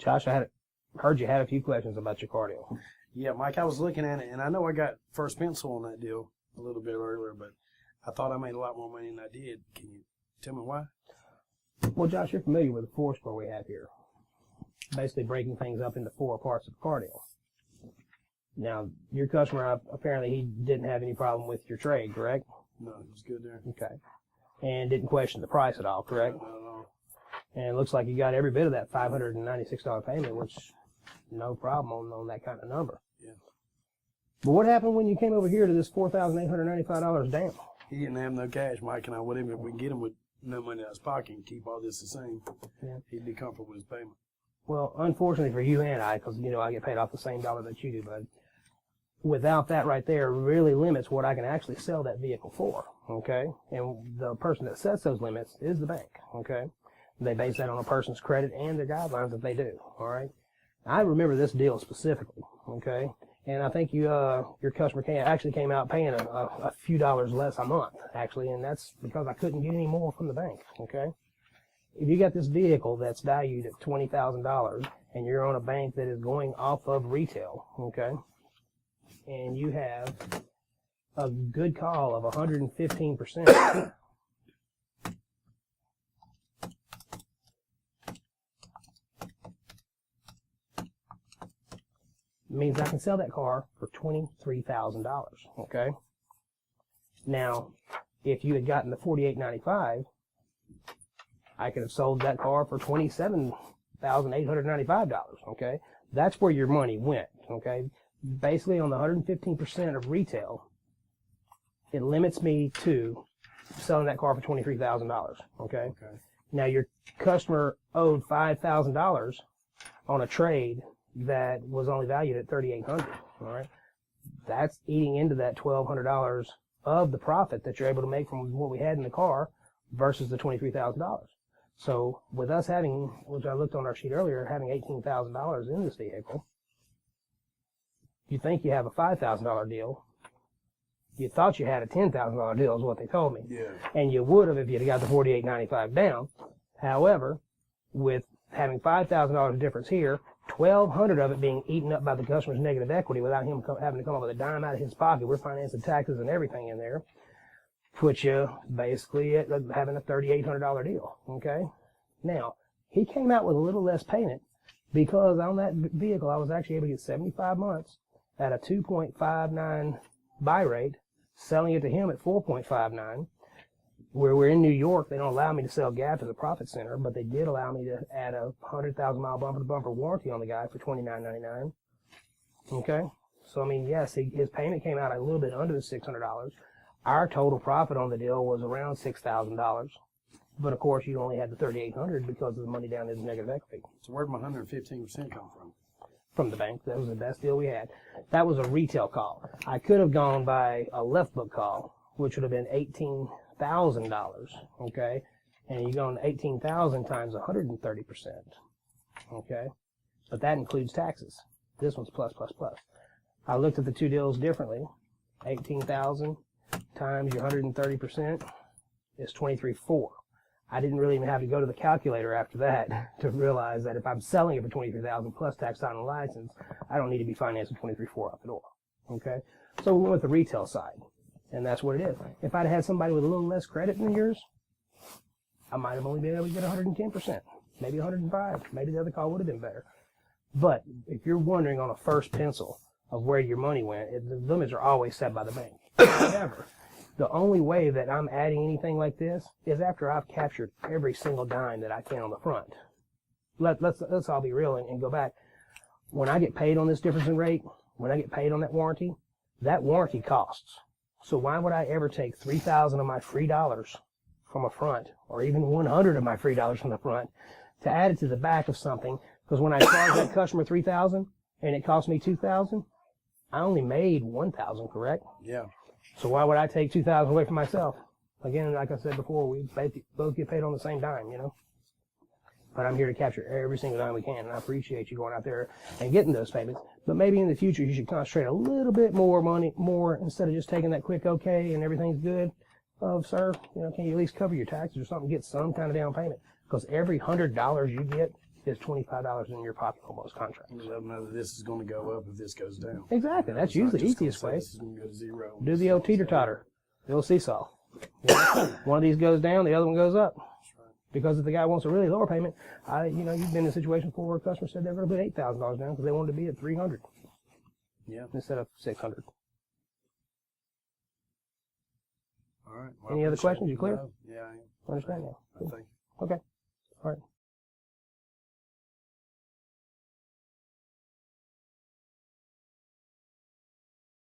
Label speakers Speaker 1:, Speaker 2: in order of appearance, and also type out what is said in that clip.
Speaker 1: Josh, heard you had a few questions about your car deal.
Speaker 2: Yeah, Mike, I was looking at it, and I know I got first pencil on that deal a little bit earlier, but I thought I made a lot more money than I did. Can you tell me why?
Speaker 1: Well, Josh, you're familiar with the 4-score we have here. Basically breaking things up into 4 parts of the car deal. Now, your customer, apparently he didn't have any problem with your trade, correct?
Speaker 2: No, it was good there.
Speaker 1: Okay. And didn't question the price at all, correct?
Speaker 2: Not at all.
Speaker 1: And it looks like you got every bit of that $596 payment, which no problem on that kind of number.
Speaker 2: Yeah.
Speaker 1: But what happened when you came over here to this $4,895 down?
Speaker 2: He didn't have no cash, Mike, and I would even if we can get him with no money in his pocket and keep all this the same.
Speaker 1: Yeah.
Speaker 2: He'd be comfortable with his payment.
Speaker 1: Well, unfortunately for you and I, because, I get paid off the same dollar that you do, bud, without that right there really limits what I can actually sell that vehicle for, okay? And the person that sets those limits is the bank, okay? They base that on a person's credit and their guidelines that they do, all right? I remember this deal specifically, okay? And I think your customer came out paying a few dollars less a month, actually, and that's because I couldn't get any more from the bank, okay? If you got this vehicle that's valued at $20,000 and you're on a bank that is going off of retail, okay, and you have a good call of 115%, means I can sell that car for $23,000, okay? Now, if you had gotten the $48.95, I could have sold that car for $27,895, okay? That's where your money went, okay? Basically, on the 115% of retail, it limits me to selling that car for $23,000, okay? Now, your customer owed $5,000 on a trade that was only valued at $3,800, all right? That's eating into that $1,200 of the profit that you're able to make from what we had in the car versus the $23,000. So with us having, which I looked on our sheet earlier, having $18,000 in this vehicle, you think you have a $5,000 deal. You thought you had a $10,000 deal is what they told me.
Speaker 2: Yeah.
Speaker 1: And you would have if you'd got the $48.95 down. However, with having $5,000 difference here, $1,200 of it being eaten up by the customer's negative equity without him having to come up with a dime out of his pocket. We're financing taxes and everything in there. Put you basically at having a $3,800 deal, okay? Now, he came out with a little less payment because on that vehicle I was actually able to get 75 months at a 2.59 buy rate, selling it to him at 4.59. Where we're in New York, they don't allow me to sell GAP as a profit center, but they did allow me to add a 100,000-mile bumper-to-bumper warranty on the guy for $29.99. Okay? So, I mean, yes, his payment came out a little bit under the $600. Our total profit on the deal was around $6,000. But, of course, you only had the $3,800 because of the money down in his negative equity.
Speaker 2: So where'd my 115% come from?
Speaker 1: From the bank. That was the best deal we had. That was a retail call. I could have gone by a left book call, which would have been $18,000, okay? And you go on 18,000 times 130%, okay? But that includes taxes. This one's plus, plus, plus. I looked at the two deals differently. 18,000 times your 130% is 23.4. I didn't really even have to go to the calculator after that to realize that if I'm selling it for 23,000 plus tax, title, and license, I don't need to be financing 23.4 out the door, okay? So we went with the retail side. And that's what it is. If I'd had somebody with a little less credit than yours, I might have only been able to get 110%, maybe 105. Maybe the other call would have been better. But if you're wondering on a first pencil of where your money went, the limits are always set by the bank. However, the only way that I'm adding anything like this is after I've captured every single dime that I can on the front. Let's all be real and go back. When I get paid on this difference in rate, when I get paid on that warranty costs. So why would I ever take $3,000 of my free dollars from a front, or even 100 of my free dollars from the front, to add it to the back of something? Because when I charge that customer $3,000 and it cost me $2,000, I only made $1,000, correct?
Speaker 2: Yeah.
Speaker 1: So why would I take $2,000 away from myself? Again, like I said before, we both get paid on the same dime, you know? But I'm here to capture every single dime we can, and I appreciate you going out there and getting those payments. But maybe in the future you should concentrate a little bit more instead of just taking that quick okay and everything's good. Sir, can you at least cover your taxes or something? Get some kind of down payment, because every $100 you get is $25 in your pocket on most contracts.
Speaker 2: Let them know that this is going to go up if this goes down.
Speaker 1: Exactly. That's
Speaker 2: It's not
Speaker 1: usually the
Speaker 2: just gonna
Speaker 1: easiest
Speaker 2: say
Speaker 1: way.
Speaker 2: This is going to go to zero.
Speaker 1: Do the old teeter-totter, the old seesaw. You know, one of these goes down, the other one goes up. Because if the guy wants a really lower payment, you've been in a situation before where a customer said they're going to put $8,000 down because they wanted to be at $300
Speaker 2: Yeah.
Speaker 1: instead of $600.
Speaker 2: All right.
Speaker 1: Any other
Speaker 2: appreciate
Speaker 1: questions?
Speaker 2: it.
Speaker 1: You clear?
Speaker 2: No. Yeah, I am.
Speaker 1: Understand now?
Speaker 2: I think.
Speaker 1: Okay. All right.